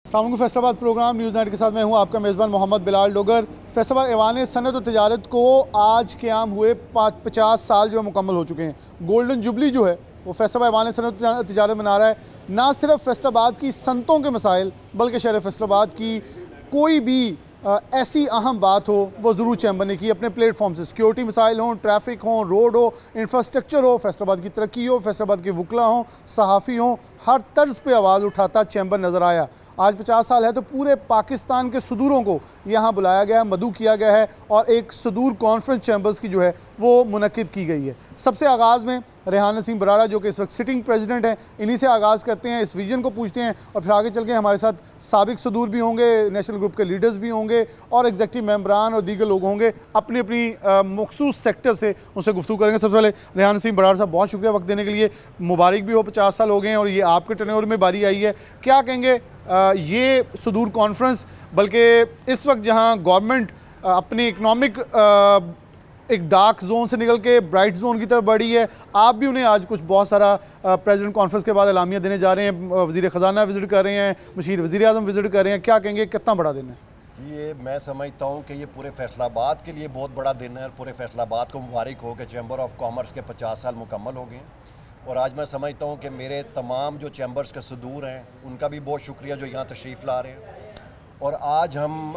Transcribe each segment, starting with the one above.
अस्सलाम वालेकुम। Faisalabad programme news night के साथ मैं हूं आपका मेज़बान मोहम्मद बिलाल डोगर। फैसलाबाद ऐवान सनत और तजारत को आज क़याम हुए 50 साल जो है मुकम्मल हो चुके हैं। गोल्डन जुबली जो है वो फैसलाबाद ऐवान सनत और तजारत मना रहा है। ना सिर्फ फैसलाबाद की सनतों के मसाइल बल्कि शहर फैसलाबाद की कोई भी ऐसी अहम बात हो वो ज़रूर चैम्बर ने की अपने प्लेटफॉर्म से। सिक्योरिटी मसाइल हों, ट्रैफिक हो, रोड हो, इंफ्रास्ट्रक्चर हो, फैसलाबाद की तरक्की हो, फैसलाबाद के वकला हों, सहाफ़ी हों, हर तर्ज पे आवाज़ उठाता चैम्बर नज़र आया। आज 50 साल है तो पूरे पाकिस्तान के सदूरों को यहाँ बुलाया गया है, मदऊ किया गया है और एक सदूर कॉन्फ्रेंस चैम्बर्स की जो है वो मुनक्किद की गई है। सबसे आगाज़ में रेहान नसीम बराड़ा जो कि इस वक्त सिटिंग प्रेसिडेंट हैं, इन्हीं से आगाज़ करते हैं, इस विजन को पूछते हैं और फिर आगे चल के हमारे साथ साबिक सदूर भी होंगे, नेशनल ग्रुप के लीडर्स भी होंगे और एग्जेक्टिव मेम्बरान और दीगर लोग होंगे, अपनी अपनी मखसूस सेक्टर से उनसे गुफ्तगू करेंगे। सबसे पहले रेहान नसीम बराड़ा साहब, बहुत शुक्रिया वक्त देने के लिए। मुबारक भी हो, 50 साल हो गए हैं और ये आपके टर्नओवर में बारी आई है। क्या कहेंगे ये सदूर कॉन्फ्रेंस, बल्कि इस वक्त जहाँ गवर्नमेंट अपने इकनॉमिक एक डार्क जोन से निकल के ब्राइट जोन की तरफ बढ़ी है, आप भी उन्हें आज कुछ बहुत सारा प्रेसिडेंट कॉन्फ्रेंस के बाद एलामिया देने जा रहे हैं, वज़ीर ख़जाना विज़िट कर रहे हैं, मशीर वज़ीर आज़म विज़िट कर रहे हैं, क्या कहेंगे कितना बड़ा दिन है? ये मैं समझता हूँ कि ये पूरे फैसलाबाद के लिए बहुत बड़ा दिन है और पूरे फैसलाबाद को मुबारक हो कि चैम्बर ऑफ कॉमर्स के 50 साल मुकम्मल हो गए हैं। और आज मैं समझता हूँ कि मेरे तमाम जो चैम्बर्स के सदूर हैं उनका भी बहुत शुक्रिया जो यहाँ तशरीफ़ ला रहे हैं। और आज हम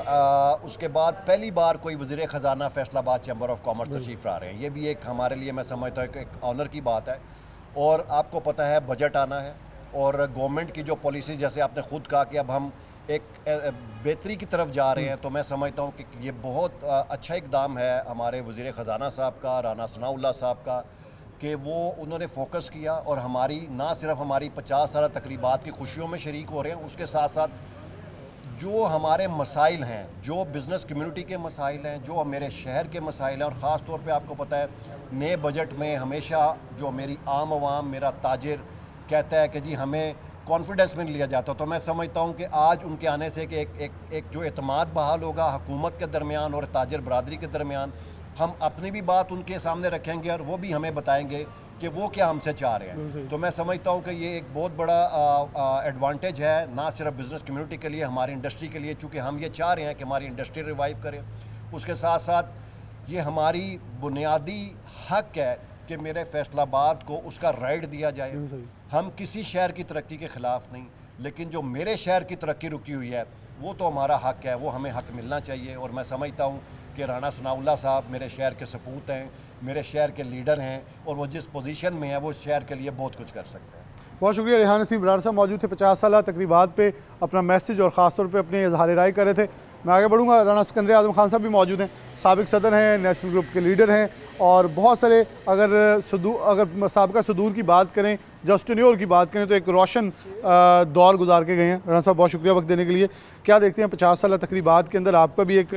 उसके बाद पहली बार कोई वज़ीर ख़जाना फैसलाबाद चैम्बर ऑफ कॉमर्स तशरीफ़ ला रहे हैं। ये भी एक हमारे लिए मैं समझता हूँ एक ऑनर की बात है। और आपको पता है बजट आना है और गवर्नमेंट की जो पॉलिसी, जैसे आपने ख़ुद कहा कि अब हम एक बेहतरी की तरफ जा रहे हैं, तो मैं समझता हूँ कि ये बहुत अच्छा इकदाम है हमारे वज़ीर ख़जाना साहब का, राना सनाउल्लाह साहब का, कि वो उन्होंने फोकस किया और हमारी ना सिर्फ हमारी 50 साल तकरीबात की खुशियों में शरीक हो रहे हैं, उसके साथ साथ जो हमारे मसाइल हैं, जो बिज़नेस कम्युनिटी के मसाइल हैं, जो मेरे शहर के मसाइल हैं। और ख़ास तौर पे आपको पता है नए बजट में हमेशा जो मेरी आम आवाम, मेरा ताजिर कहता है कि जी हमें कॉन्फिडेंस में लिया जाता, तो मैं समझता हूँ कि आज उनके आने से कि एक जो एतमाद बहाल होगा हुकूमत के दरमियान और ताजिर बरादरी के दरमियान, हम अपनी भी बात उनके सामने रखेंगे और वो भी हमें बताएंगे कि वो क्या हमसे चाह रहे हैं। तो मैं समझता हूँ कि ये एक बहुत बड़ा एडवांटेज है, ना सिर्फ बिज़नेस कम्युनिटी के लिए, हमारी इंडस्ट्री के लिए, चूँकि हम ये चाह रहे हैं कि हमारी इंडस्ट्री रिवाइव करें। उसके साथ साथ ये हमारी बुनियादी हक है कि मेरे फैसलाबाद को उसका राइट दिया जाए। हम किसी शहर की तरक्की के ख़िलाफ़ नहीं, लेकिन जो मेरे शहर की तरक्की रुकी हुई है वो तो हमारा हक है, वो हमें हक मिलना चाहिए। और मैं समझता हूँ कि राना सनाउल्लाह साहब मेरे शहर के सपूत हैं, मेरे शहर के लीडर हैं और वो जिस पोजीशन में है वो शहर के लिए बहुत कुछ कर सकते हैं। बहुत शुक्रिया। रेहान नसीम बराड़ा साहब मौजूद थे 50 साल तकरीबात पे अपना मैसेज और ख़ास तौर पे अपने इजहार राय कर रहे थे। मैं आगे बढ़ूँगा। राना सिकंदर आज़म खान साहब भी मौजूद हैं, साबिक सदर हैं, नेशनल ग्रुप के लीडर हैं और बहुत सारे अगर साबिका सदूर की बात करें, जस्टिन्योर की बात करें तो एक रोशन दौर गुजार के गए हैं। राना साहब बहुत शुक्रिया वक्त देने के लिए। क्या देखते हैं 50 साल तकरीबात के अंदर आपका भी एक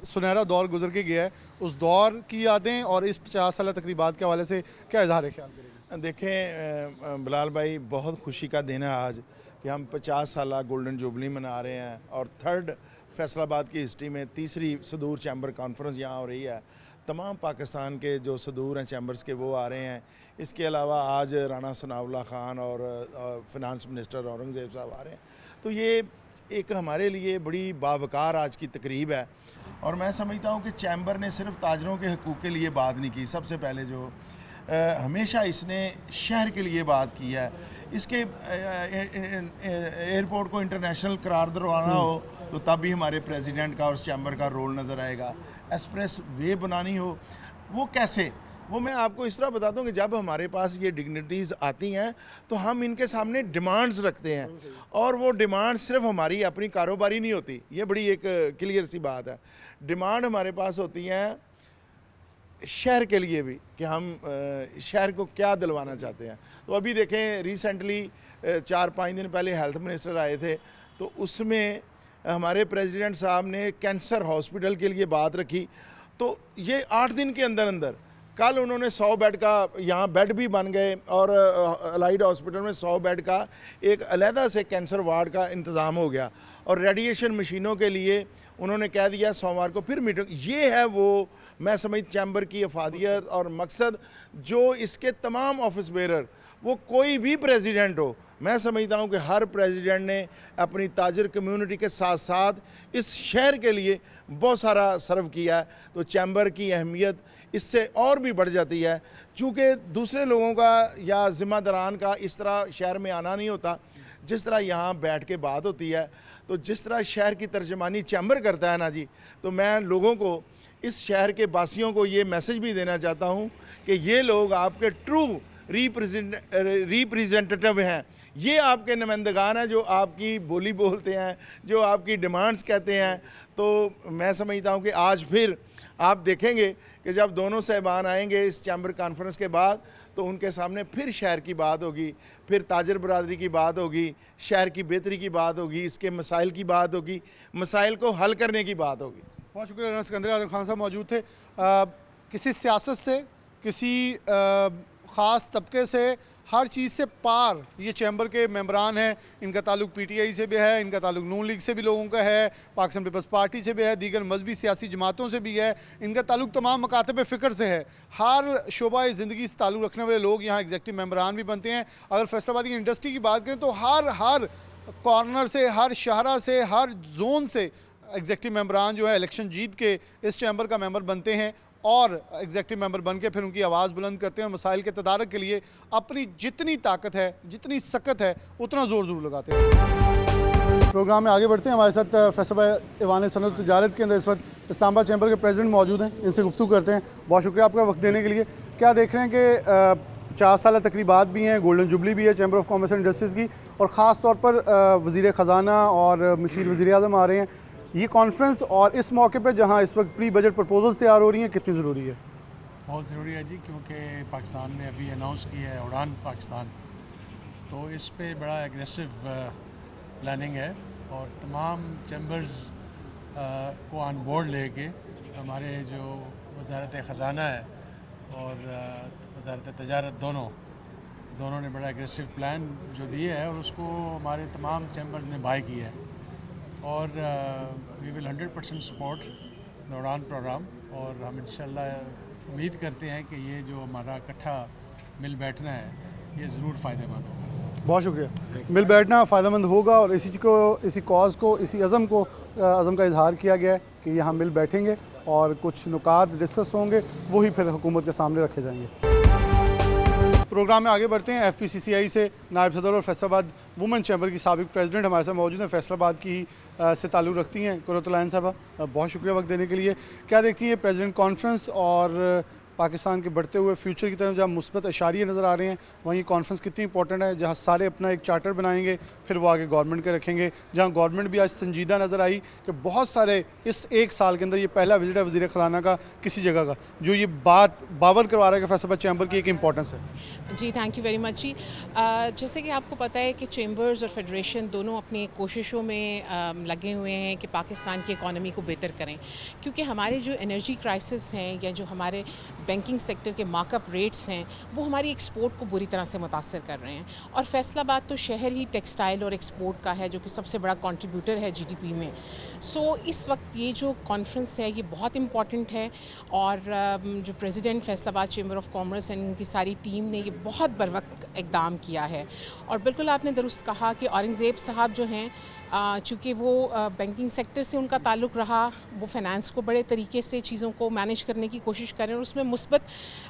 सुनहरा दौर गुजर के गया है, उस दौर की यादें और इस 50 साल तकरीबात के हवाले से क्या इजहार ख्याल करेंगे? देखें बिलाल भाई, बहुत खुशी का दिन है आज कि हम 50 साल गोल्डन जुबली मना रहे हैं और थर्ड फैसलाबाद की हिस्ट्री में तीसरी सदूर चैम्बर कॉन्फ्रेंस यहाँ हो रही है। तमाम पाकिस्तान के जो सदूर हैं चैम्बर्स के वो आ रहे हैं। इसके अलावा आज राना सनाउल्लाह खान और फिनांस मिनिस्टर औरंगज़ेब साहब आ रहे हैं। तो ये एक हमारे लिए बड़ी बावकार आज की तकरीब है और मैं समझता हूँ कि चैम्बर ने सिर्फ ताजरों के हकूक़ के लिए बात नहीं की। सबसे पहले जो हमेशा इसने शहर के लिए बात की है। इसके एयरपोर्ट को इंटरनेशनल करार दिलवाना हो तो तब भी हमारे प्रेसिडेंट का और चैम्बर का रोल नज़र आएगा। एक्सप्रेस वे बनानी हो, वो कैसे, वो मैं आपको इस तरह बताता हूँ कि जब हमारे पास ये डिग्निटीज़ आती हैं तो हम इनके सामने डिमांड्स रखते हैं और वो डिमांड सिर्फ हमारी अपनी कारोबारी नहीं होती। ये बड़ी एक क्लियर सी बात है। डिमांड हमारे पास होती हैं शहर के लिए भी कि हम शहर को क्या दिलवाना चाहते हैं। तो अभी देखें रिसेंटली 4-5 दिन पहले हेल्थ मिनिस्टर आए थे, तो उसमें हमारे प्रेसिडेंट साहब ने कैंसर हॉस्पिटल के लिए बात रखी। तो ये 8 दिन के अंदर अंदर कल उन्होंने 100 बेड का यहाँ बेड भी बन गए और अलाइड हॉस्पिटल में 100 बेड का एक अलहदा से कैंसर वार्ड का इंतज़ाम हो गया और रेडिएशन मशीनों के लिए उन्होंने कह दिया सोमवार को फिर मीटिंग। ये है वो मैं समझ चैम्बर की अफादियत और मकसद जो इसके तमाम ऑफिस बेरर वो कोई भी प्रेसिडेंट हो, मैं समझता हूँ कि हर प्रेसिडेंट ने अपनी ताजर कम्युनिटी के साथ साथ इस शहर के लिए बहुत सारा सर्व किया है। तो चैम्बर की अहमियत इससे और भी बढ़ जाती है, चूँकि दूसरे लोगों का या ज़िम्मेदारान का इस तरह शहर में आना नहीं होता जिस तरह यहाँ बैठ के बात होती है। तो जिस तरह शहर की तर्जमानी चैम्बर करता है ना जी, तो मैं लोगों को, इस शहर के वासियों को ये मैसेज भी देना चाहता हूँ कि ये लोग आपके ट्रू रिप्रेजेंटेटिव हैं, ये आपके नुमाइंदगान हैं जो आपकी बोली बोलते हैं, जो आपकी डिमांड्स कहते हैं। तो मैं समझता हूँ कि आज फिर आप देखेंगे कि जब दोनों साहिबान आएंगे इस चैम्बर कॉन्फ्रेंस के बाद, तो उनके सामने फिर शहर की बात होगी, फिर ताजर बरादरी की बात होगी, शहर की बेहतरी की बात होगी, इसके मसाइल की बात होगी, मसाइल को हल करने की बात होगी। बहुत शुक्रिया। सिकंदर आजम खान साहब मौजूद थे। किसी सियासत से, किसी ख़ास तबके से, हर चीज़ से पार ये चैम्बर के मेंबरान हैं। इनका ताल्लुक पीटीआई से भी है, इनका ताल्लुक नून लीग से भी लोगों का है, पाकिस्तान पीपल्स पार्टी से भी है, दीगर मजहबी सियासी जमातों से भी है, इनका ताल्लुक तमाम मकातब फ़िक्र से है। हर शोबा ज़िंदगी से ताल्लुक़ रखने वाले लोग यहाँ एग्जेक्टिव मेंबरान भी बनते हैं। अगर फैसलाबाद की इंडस्ट्री की बात करें तो हर कॉर्नर से, हर शहरा से, हर जोन से एग्जेक्टिव मेंबरान जो है इलेक्शन जीत के इस चैम्बर का मेंबर बनते हैं और एग्जेक्टिव मेंबर बन के फिर उनकी आवाज़ बुलंद करते हैं और मसाइल के तदारक के लिए अपनी जितनी ताकत है, जितनी सकत है, उतना ज़ोर ज़रूर लगाते हैं। प्रोग्राम में आगे बढ़ते हैं। हमारे साथ फैसलाबाद ऐवान सनअत तिजारत के अंदर इस वक्त इस्लामाबाद चैम्बर के प्रेसिडेंट मौजूद हैं, इनसे गुफ्तगू करते हैं। बहुत शुक्रिया आपका वक्त देने के लिए। क्या देख रहे हैं कि 50 साल तकरीबात भी हैं, गोल्डन जुबली भी है chamber of commerce and industries की, और ख़ास तौर पर वज़ीर ख़जाना और मशीर वज़ीर आज़म आ रहे हैं। ये कॉन्फ्रेंस और इस मौके पे जहाँ इस वक्त प्री बजट प्रपोजल्स तैयार हो रही हैं, कितनी ज़रूरी है? बहुत ज़रूरी है जी, क्योंकि पाकिस्तान ने अभी अनाउंस किया है उड़ान पाकिस्तान, तो इस पे बड़ा एग्रेसिव प्लानिंग है और तमाम चैम्बर्स को ऑन बोर्ड लेके हमारे जो वज़ारत ख़जाना है और वज़ारत तजारत दोनों ने बड़ा एग्रेसिव प्लान जो दिया है और उसको हमारे तमाम चैम्बर्स ने बाय किया है। और वी विल 100% सपोर्ट द उड़ान प्रोग्राम, और हम इंशाल्लाह उम्मीद करते हैं कि ये जो हमारा इकट्ठा मिल बैठना है ये ज़रूर फ़ायदेमंद होगा। बहुत शुक्रिया। मिल बैठना फ़ायदेमंद होगा और इसी कॉज़ को, इसी अज़म का इजहार किया गया है कि यहाँ मिल बैठेंगे और कुछ नुकात डिस्कस होंगे, वही फिर हुकूमत के सामने रखे जाएंगे। प्रोग्राम में आगे बढ़ते हैं। FPCCI से नायब सदर और फैसलाबाद वुमेन चैम्बर की साबिक प्रेसिडेंट हमारे साथ मौजूद हैं, फैसलाबाद की से ताल्लुक़ रखती हैं, कुर्रतुल-आइन साहबा। बहुत शुक्रिया वक्त देने के लिए। क्या देखती हैं प्रेसिडेंट कॉन्फ्रेंस और पाकिस्तान के बढ़ते हुए फ्यूचर की तरफ जहाँ मुस्बत इशारे नज़र आ रहे हैं, वहीं कॉन्फ्रेंस कितनी इंपॉर्टेंट है, जहाँ सारे अपना एक चार्टर बनाएंगे, फिर वो आगे गवर्नमेंट के रखेंगे, जहाँ गवर्नमेंट भी आज संजीदा नज़र आई कि बहुत सारे इस एक साल के अंदर ये पहला विजिट है वज़ीर ख़जाना का किसी जगह का, जो ये बात बावर करवा रहा है कि फैसलाबाद चैम्बर की एक इंपॉर्टेंस है। जी थैंक यू वेरी मच जी। जैसे कि आपको पता है कि चैम्बर्स और फेडरेशन दोनों अपनी कोशिशों में लगे हुए हैं कि पाकिस्तान की इकॉनमी को बेहतर करें, क्योंकि हमारे जो एनर्जी क्राइसिस हैं या जो हमारे बैंकिंग सेक्टर के मार्कअप रेट्स हैं वो हमारी एक्सपोर्ट को बुरी तरह से मुतासर कर रहे हैं। और फैसलाबाद तो शहर ही टेक्सटाइल और एक्सपोर्ट का है जो कि सबसे बड़ा कंट्रीब्यूटर है GDP में। सो इस वक्त ये जो कॉन्फ्रेंस है ये बहुत इम्पॉर्टेंट है और जो president Faisalabad chamber of commerce and उनकी सारी टीम ने ये बहुत बर वक्त इक़दाम किया है। और बिल्कुल आपने दुरुस्त कहा कि औरंगज़ेब साहब जो हैं, चूँकि वो बैंकिंग सेक्टर से उनका ताल्लुक़ रहा, वो फाइनेंस को बड़े तरीके से चीज़ों को मैनेज करने की कोशिश कर रहे हैं और उसमें मुस्बत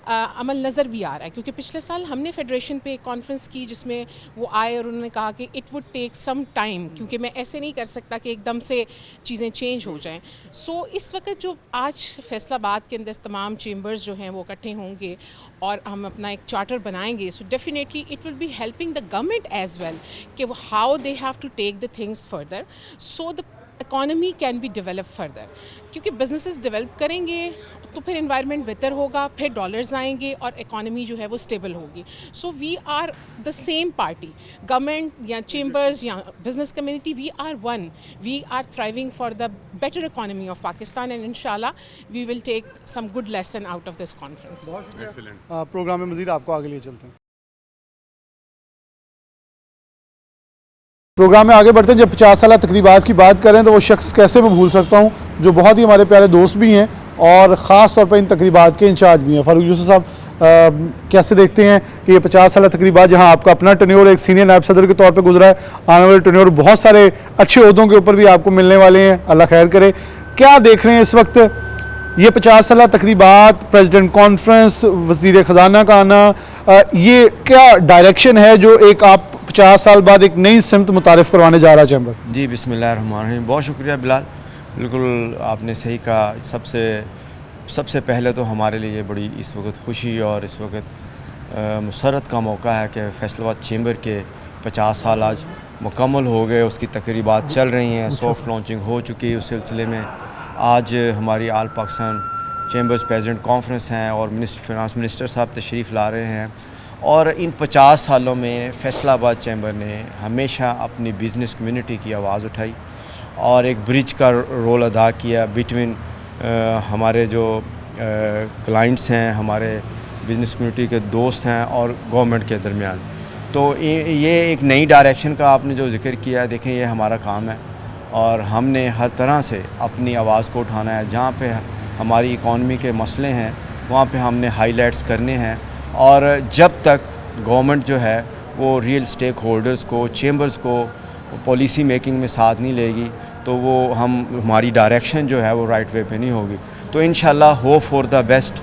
अमल नज़र भी आ रहा है। क्योंकि पिछले साल हमने फेडरेशन पे एक कॉन्फ्रेंस की जिसमें वो आए और उन्होंने कहा कि it would take some time, क्योंकि मैं ऐसे नहीं कर सकता कि एकदम से चीज़ें चेंज हो जाएं। सो इस वक्त जो आज फैसलाबाद के अंदर तमाम चैम्बर्स जो हैं वो इकट्ठे होंगे और हम अपना एक चार्टर बनाएंगे, so definitely it will be helping the government as well कि how they have to take the things further so the economy can be develop further. क्योंकि बिजनेसेस डेवलप करेंगे तो फिर एनवायरनमेंट बेहतर होगा, फिर डॉलर्स आएंगे और इकॉनमी जो है वो स्टेबल होगी। So we are the same party, government या चैम्बर्स या business community, we are one, we are thriving for the better economy of Pakistan and इंशाल्लाह we will take some good lesson out of this conference. Program में मज़ीद आपको आगे लिए चलते हैं। प्रोग्राम में आगे बढ़ते हैं। जब 50 साल तकरीबात की बात करें तो वो शख्स कैसे मैं भूल सकता हूँ जो बहुत ही हमारे प्यारे दोस्त भी हैं और ख़ास तौर पर इन तकरीबात के इंचार्ज भी हैं। फारूक यूसुफ साहब, कैसे देखते हैं कि ये 50 साल तकरीबा जहां आपका अपना टर्न्योर एक सीनियर नायब सदर के तौर पे गुजरा है, आने वाले टर्न्योर बहुत सारे अच्छे ओहदों के ऊपर भी आपको मिलने वाले हैं, अल्लाह खैर करे। क्या देख रहे हैं इस वक्त ये 50 साल तकरीबात, प्रेसिडेंट कॉन्फ्रेंस, वज़ीर ख़जाना का आना, ये क्या डायरेक्शन है जो एक आप 50 साल बाद एक नई सिमत मुतारिफ़ करवाने जा रहा है चैम्बर? जी बिस्मिल्लाहिर्रहमानिर्रहीम, बहुत शुक्रिया बिलाल। बिल्कुल आपने सही कहा। सबसे पहले तो हमारे लिए बड़ी इस वक्त खुशी और इस वक्त मुसरत का मौका है कि फैसलाबाद चैम्बर के 50 साल आज मुकम्मल हो गए, उसकी तकरीबात चल रही हैं, सॉफ्ट लॉन्चिंग हो चुकी है। उस सिलसिले में आज हमारी आल पाकिस्तान चैम्बर्स प्रेसिडेंट कॉन्फ्रेंस हैं और फिनांस मिनिस्टर साहब तशरीफ़ ला रहे हैं। और इन 50 सालों में फैसलाबाद चैम्बर ने हमेशा अपनी बिज़नेस कम्युनिटी की आवाज़ उठाई और एक ब्रिज का रोल अदा किया बिटवीन हमारे जो क्लाइंट्स हैं, हमारे बिज़नेस कम्युनिटी के दोस्त हैं और गवर्नमेंट के दरमियान। तो ये एक नई डायरेक्शन का आपने जो ज़िक्र किया है, देखें ये हमारा काम है और हमने हर तरह से अपनी आवाज़ को उठाना है। जहाँ पे हमारी इकॉनमी के मसले हैं वहाँ पे हमने हाईलाइट्स करने हैं और जब तक गवर्नमेंट जो है वो रियल स्टेक होल्डर्स को, चेंबर्स को पॉलिसी मेकिंग में साथ नहीं लेगी तो वो हमारी डायरेक्शन जो है वो राइट वे पे नहीं होगी। तो इंशाल्लाह होप फॉर द बेस्ट,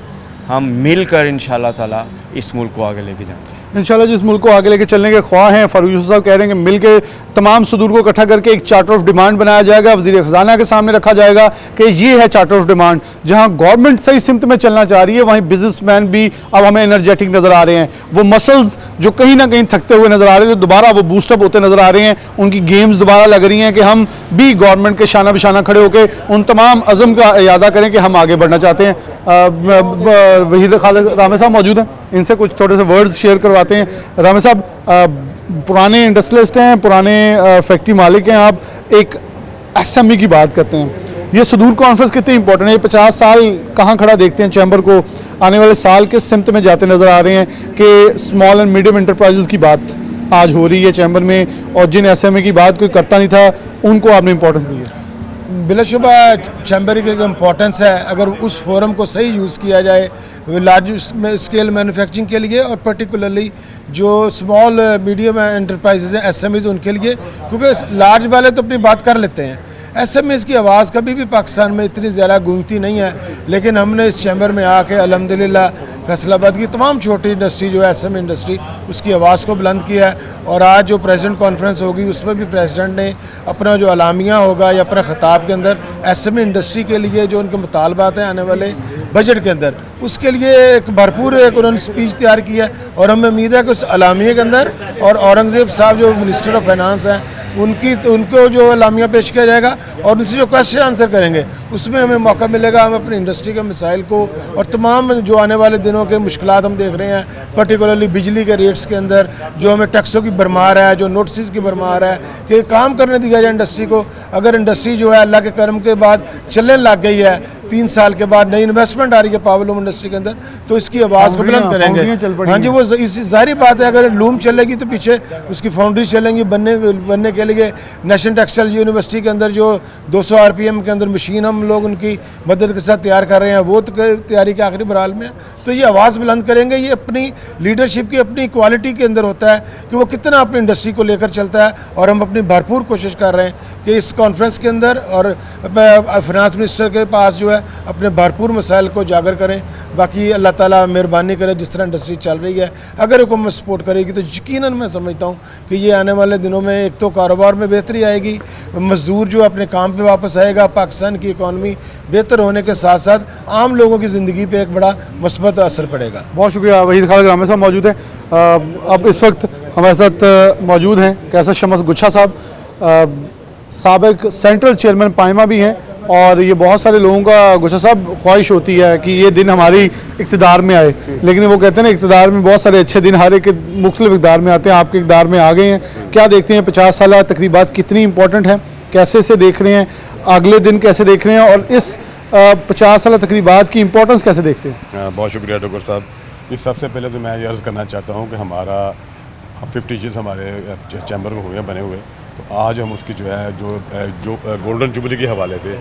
हम मिलकर इंशाल्लाह ताला इस मुल्क को आगे लेके जाएंगे। इंशाल्लाह जिस मुल्क को आगे लेके चलने के ख्वाह हैं, फारूक यूसुफ साहब कह रहे हैं कि मिल के तमाम सदूर को इकट्ठा करके एक चार्टर ऑफ डिमांड बनाया जाएगा, वज़ीर ख़जाना के सामने रखा जाएगा कि ये है चार्टर ऑफ डिमांड। जहां गवर्नमेंट सही सिमत में चलना चाह रही है वहीं बिजनेसमैन भी अब हमें एनर्जेटिक नज़र आ रहे हैं। वो मसल्स जो कहीं ना कहीं थकते हुए नज़र आ रहे थे दोबारा वो बूस्टअप होते नज़र आ रहे हैं, उनकी गेम्स दोबारा लग रही हैं कि हम भी गवर्नमेंट के शाना बिशाना खड़े होकर उन तमाम अज़म का इरादा करें कि हम आगे बढ़ना चाहते हैं। वहीद खालिद रामे साहब मौजूद हैं, इनसे कुछ थोड़े से वर्ड्स शेयर करवाते हैं। रामे साहब, पुराने इंडस्ट्रियलिस्ट हैं, पुराने फैक्ट्री मालिक हैं, आप एक एसएमई की बात करते हैं, ये सदूर कॉन्फ्रेंस कितनी इंपॉर्टेंट है? ये 50 साल कहाँ खड़ा देखते हैं चैम्बर को? आने वाले साल किस सिमत में जाते नज़र आ रहे हैं कि स्मॉल एंड मीडियम इंटरप्राइजेज़ की बात आज हो रही है चैम्बर में और जिन एसएमई की बात कोई करता नहीं था उनको आपने इंपॉर्टेंस दी है? बिलाशुबा चैम्बर की इम्पोर्टेंस है, अगर उस फोरम को सही यूज़ किया जाए लार्ज स्केल मैन्युफैक्चरिंग के लिए और पर्टिकुलरली जो स्मॉल मीडियम एंटरप्राइजेज हैं, एसएमईज, उनके लिए, क्योंकि लार्ज वाले तो अपनी बात कर लेते हैं, एसएमईज की आवाज़ कभी भी पाकिस्तान में इतनी ज़्यादा गूंजती नहीं है। लेकिन हमने इस चैम्बर में आके अल्हम्दुलिल्लाह फैसलाबाद की तमाम छोटी इंडस्ट्री जो है एसएमई इंडस्ट्री, उसकी आवाज़ को बुलंद किया है। और आज जो प्रेसिडेंट कॉन्फ्रेंस होगी उसमें भी प्रेसिडेंट ने अपना जो अलामिया होगा या अपने ख़िताब के अंदर एसएमई इंडस्ट्री के लिए जो उनके मुतालबात हैं आने वाले बजट के अंदर, उसके लिए एक भरपूर उन्होंने स्पीच तैयार की है। और हमें उम्मीद है कि उस अलामिया के अंदर और औरंगज़ेब साहब जो मिनिस्टर ऑफ फाइनेंस हैं उनको जो अलामिया पेश किया जाएगा और उनसे जो क्वेश्चन आंसर करेंगे उसमें हमें मौका मिलेगा हम अपनी इंडस्ट्री के मिसाइल को और तमाम जो आने वाले दिनों के मुश्किलात हम देख रहे हैं, पर्टिकुलरली बिजली के रेट्स के अंदर जो हमें टैक्सों की भरमार है, जो नोटिस की भरमार है, कि काम करने दिया जाए इंडस्ट्री को। अगर इंडस्ट्री जो है अल्लाह के करम के बाद चलने लग गई है, 3 साल के बाद नई इन्वेस्टमेंट आ रही है पावरलूम इंडस्ट्री के अंदर, तो इसकी आवाज़ को बुलंद करेंगे। हाँ जी, वो जाहिर बात है, अगर लूम चलेगी तो पीछे उसकी फाउंड्री चलेंगी बनने के लिए। नेशनल टेक्सटाइल यूनिवर्सिटी के अंदर जो 200 RPM के अंदर मशीन हम लोग उनकी मदद के साथ तैयार कर रहे हैं, वो तैयारी के आखिरी बराल में है। तो ये आवाज़ बुलंद करेंगे। ये अपनी लीडरशिप की अपनी क्वालिटी के अंदर होता है कि वो कितना अपनी इंडस्ट्री को लेकर चलता है। और हम अपनी भरपूर कोशिश कर रहे हैं कि इस कॉन्फ्रेंस के अंदर और फाइनेंस मिनिस्टर के पास जो है अपने भरपूर मसाइल को उजागर करें। बाकी अल्लाह ताला मेहरबानी करे, जिस तरह इंडस्ट्री चल रही है अगर हुकूमत सपोर्ट करेगी तो यकीनन मैं समझता हूँ कि ये आने वाले दिनों में एक तो कारोबार में बेहतरी आएगी, मजदूर जो अपने काम पे वापस आएगा, पाकिस्तान की इकॉनमी बेहतर होने के साथ साथ आम लोगों की ज़िंदगी पे एक बड़ा मुस्बत असर पड़ेगा। बहुत शुक्रिया। वहीद खालिद रामे साहब मौजूद हैं, अब इस वक्त हमारे साथ मौजूद हैं कैसर शमस गुच्छा साहब, साबिक सेंट्रल चेयरमैन पाइमा भी हैं। और ये बहुत सारे लोगों का, गुच्छा साहब, ख्वाहिश होती है कि ये दिन हमारी इक़्तिदार में आए, लेकिन वो कहते हैं ना इक़्तिदार में बहुत सारे अच्छे दिन हर एक मुख्तलिफ इक़्तिदार में आते हैं, आपके इक़्तिदार में आ गए हैं। क्या देखते हैं 50 साल तकरीबात कितनी इंपॉर्टेंट है, कैसे से देख रहे हैं, अगले दिन कैसे देख रहे हैं और इस 50 साल तकरीबात की इंपॉर्टेंस कैसे देखते हैं? बहुत शुक्रिया डॉक्टर साहब। इस सबसे पहले तो मैं ये अर्ज़ करना चाहता हूँ कि हमारा 50 ईयर्स हमारे चैम्बर को हुए बने हुए, तो आज हम उसकी जो है जो गोल्डन जुबली के हवाले से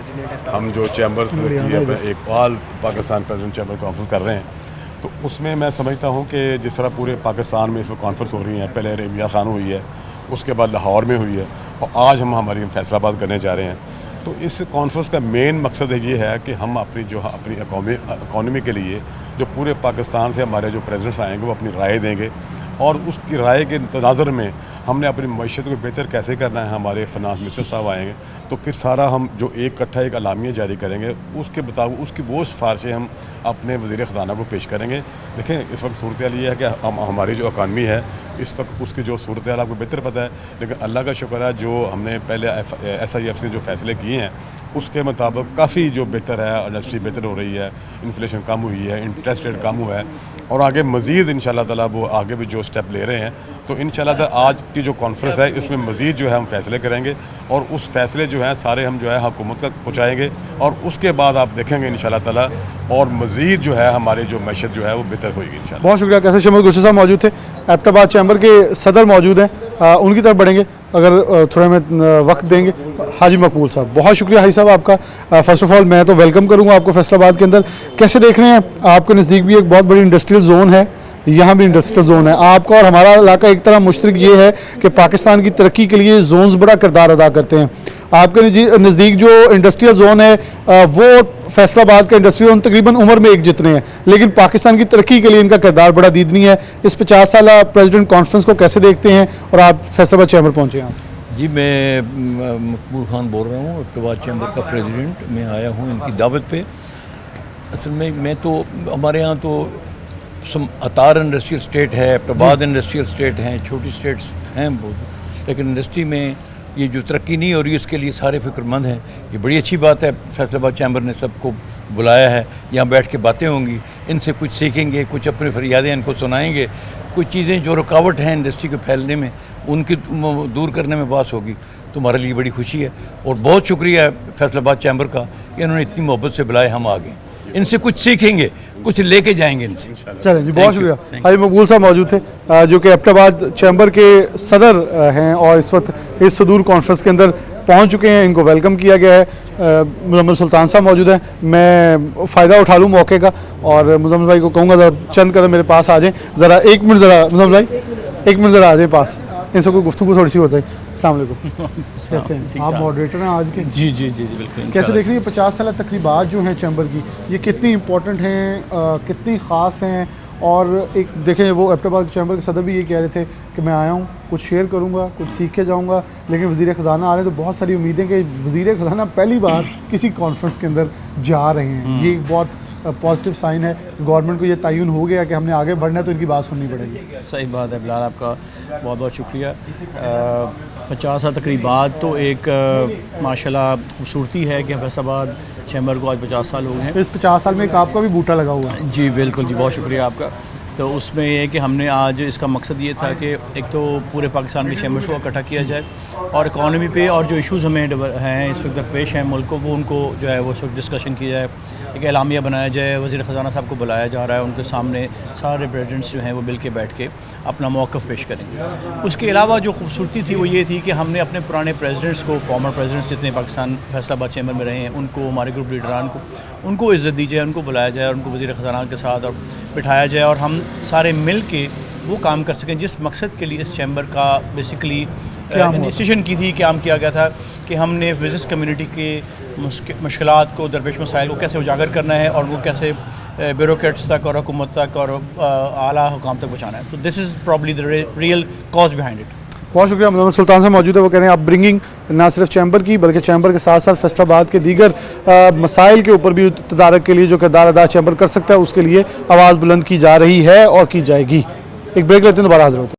हम जो चैम्बर्स की एक all Pakistan president chamber conference कर रहे हैं, तो उसमें मैं समझता हूँ कि जिस तरह पूरे पाकिस्तान में इस वक्त कॉन्फ्रेंस हो रही हैं, पहले अरेबिया खान हुई है, उसके बाद लाहौर में हुई है और आज हम हमारी फैसलाबाद करने जा रहे हैं। तो इस कॉन्फ्रेंस का मेन मकसद ये है कि हम अपनी इकॉनमी के लिए जो पूरे पाकिस्तान से हमारे जो प्रेसिडेंट्स आएंगे वो अपनी राय देंगे और उसकी राय के तनाज़ुर में हमने अपनी मईशत को बेहतर कैसे करना है। हमारे फाइनेंस मिनिस्टर साहब आएंगे तो फिर सारा हम जो इकट्ठा एक अलामिया जारी करेंगे, उसके मुताबिक उसकी वो सिफारिशें हम अपने वज़ीर ख़ज़ाना को पेश करेंगे। देखें इस वक्त सूरत हाल ये है कि हमारी जो इकानमी है इस वक्त उसकी जो सूरत हाल आपको बेहतर पता है, लेकिन अल्लाह का शुक्र है जो हमने पहले SIF से जो फ़ैसले किए हैं उसके मुताबिक काफ़ी जो बेहतर है, इंडस्ट्री बेहतर हो रही है, इन्फ्लेशन कम हुई है, इंटरेस्ट रेट कम हुआ है और आगे मज़ीद इंशाल्लाह ताला वो आगे भी जो स्टेप ले रहे हैं। तो इंशाल्लाह ताला आज की जो कॉन्फ्रेंस है इसमें मज़ीद जो है हम फैसले करेंगे और उस फैसले जो हैं सारे हम जो है हुकूमत तक पहुँचाएँगे और उसके बाद आप देखेंगे इंशाल्लाह ताला और मज़ीद जो है हमारी जो मैशत जो है वो बेहतर होगी इंशाल्लाह। बहुत शुक्रिया। कैसे शमल गुरशद साहब मौजूद थे, एबटाबाद चैम्बर के सदर मौजूद हैं, उनकी तरफ बढ़ेंगे अगर थोड़ा में वक्त देंगे। हाजी मकबूल साहब, बहुत शुक्रिया हाजी साहब आपका। फ़र्स्ट ऑफ ऑल मैं तो वेलकम करूँगा आपको फैसलाबाद के अंदर। कैसे देख रहे हैं, आपके नज़दीक भी एक बहुत बड़ी इंडस्ट्रियल जोन है, यहाँ भी इंडस्ट्रियल जोन है, आपका और हमारा इलाका एक तरह मुश्तरक ये है कि पाकिस्तान की तरक्की के लिए जोन्स बड़ा किरदार अदा करते हैं। आपके नज़दीक जो इंडस्ट्रियल जोन है वो फैसलाबाद का इंडस्ट्रियल जोन तकरीबन उम्र में एक जितने हैं, लेकिन पाकिस्तान की तरक्की के लिए इनका किरदार बड़ा दीदनी है। इस 50 साल प्रेसिडेंट कॉन्फ्रेंस को कैसे देखते हैं और आप फैसलाबाद चैम्बर पहुँचे हैं? जी मैं मकबूल खान बोल रहा हूँ, एबटाबाद चैम्बर का प्रेसिडेंट। मैं आया हूँ इनकी दावत पे। असल में मैं तो हमारे यहाँ तो अतार इंडस्ट्रियल स्टेट है, एबटाबाद इंडस्ट्रियल स्टेट हैं, छोटी स्टेट्स हैं बहुत, लेकिन इंडस्ट्री में ये जो तरक्की नहीं हो रही है उसके लिए सारे फिक्रमंद हैं। ये बड़ी अच्छी बात है, फैसलाबाद चैम्बर ने सबको बुलाया है, यहाँ बैठ के बातें होंगी, इनसे कुछ सीखेंगे, कुछ अपनी फरियादें इनको सुनाएंगे, कुछ चीज़ें जो रुकावट हैं इंडस्ट्री के फैलने में उनकी दूर करने में बात होगी। तो हमारे लिए बड़ी खुशी है और बहुत शुक्रिया है फैसलाबाद चैम्बर का कि इन्होंने इतनी मोहब्बत से बुलाए। हम आ गए, इनसे कुछ सीखेंगे, कुछ लेके जाएंगे इनसे। चलें जी, बहुत शुक्रिया। हाजी मकबूल साहब मौजूद थे जो कि एबटाबाद चैम्बर के सदर हैं और इस वक्त इस सदूर कॉन्फ्रेंस के अंदर पहुंच चुके हैं। इनको वेलकम किया गया है। मुजम्मिल सुल्तान साहब मौजूद हैं। मैं फ़ायदा उठा लूँ मौके का और मुजम्मिल भाई को कहूँगा ज़रा चंद कदम मेरे पास आ जाएँ, ज़रा एक मिनट, ज़रा मुजम्मिल भाई एक मिनट ज़रा आ जाए पास, इनसे कोई गुफ्तगू थोड़ी सी हो जाए। अस्सलाम वालेकुम। कैसे हैं आप? मॉडरेटर हैं आज के। जी जी जी बिल्कुल। कैसे देख रही है 50 साल तकरीबात जो हैं चैम्बर की, ये कितनी इंपॉर्टेंट हैं, कितनी ख़ास हैं? और एक देखें वो एबटाबाद चैम्बर के सदर भी ये कह रहे थे कि मैं आया हूँ, कुछ शेयर करूँगा, कुछ सीख के जाऊँगा, लेकिन वज़ीर ख़ज़ाना आ रहे हैं तो बहुत सारी उम्मीदें कि वज़ीर ख़ज़ाना पहली बार किसी कॉन्फ्रेंस के अंदर जा रहे हैं। ये एक बहुत पॉजिटिव साइन है। गवर्नमेंट को ये तयन हो गया कि हमने आगे बढ़ना है तो इनकी बात सुननी पड़ेगी। सही बात है बिलाल, आपका बहुत बहुत शुक्रिया। 50 साल तकरीबात तो एक माशाल्लाह खूबसूरती है कि फैसलाबाद चैम्बर को आज 50 साल हो गए हैं। तो इस 50 साल में एक आपका भी बूटा लगा हुआ है। जी बिल्कुल जी, बहुत शुक्रिया आपका। तो उसमें ये है कि हमने आज इसका मकसद ये था कि एक तो पूरे पाकिस्तान के चैम्बर्स को इकट्ठा किया जाए और इकॉनमी पे और जो इश्यूज़ हमें हैं इस वक्त पेश हैं मुल्क को, वो उनको जो है वो इस वक्त डिस्कशन किया जाए, एक एलामिया बनाया जाए। वज़ीर ख़ज़ाना साहब को बुलाया जा रहा है, उनके सामने सारे प्रेसिडेंट्स जो हैं वो मिल के बैठ के अपना मौक़िफ़ पेश करेंगे। उसके अलावा जो खूबसूरती थी वो ये थी कि हमने अपने पुराने प्रेसिडेंट्स को, फॉर्मर प्रेसिडेंट्स जितने पाकिस्तान फैसलाबाद चैम्बर में रहे हैं, उनको, हमारे ग्रुप लीडरान को, उनको इज़्ज़त दी जाए, उनको बुलाया जाए, उनको वज़ीर ख़ज़ाना के साथ और बिठाया जाए और हम सारे मिल के वो काम कर सकें जिस मकसद के लिए इस चैम्बर का बेसिकली इंस्टीट्यूशन की थी। काम किया गया था कि हमने बिज़नेस कम्युनिटी के मुश्किलात को, दरपेश मसाइल को कैसे उजागर करना है और उनको कैसे ब्यूरोक्रेट्स तक और हुकूमत तक और आला हुकाम तक पहुँचाना है। तो this is probably the real cause behind it. बहुत शुक्रिया। मुजम्मिल सुल्तान से मौजूद है, वो कह रहे हैं आप ब्रिंगिंग ना सिर्फ चैम्बर की बल्कि चैम्बर के साथ साथ फैसलाबाद के दीगर मसाइल के ऊपर भी तदारक के लिए जो किरदार अदा चैम्बर कर सकता है उसके लिए आवाज़ बुलंद की जा रही है और की जाएगी। एक ब्रेक लेते हैं, दोबारा हाजिर होते हैं।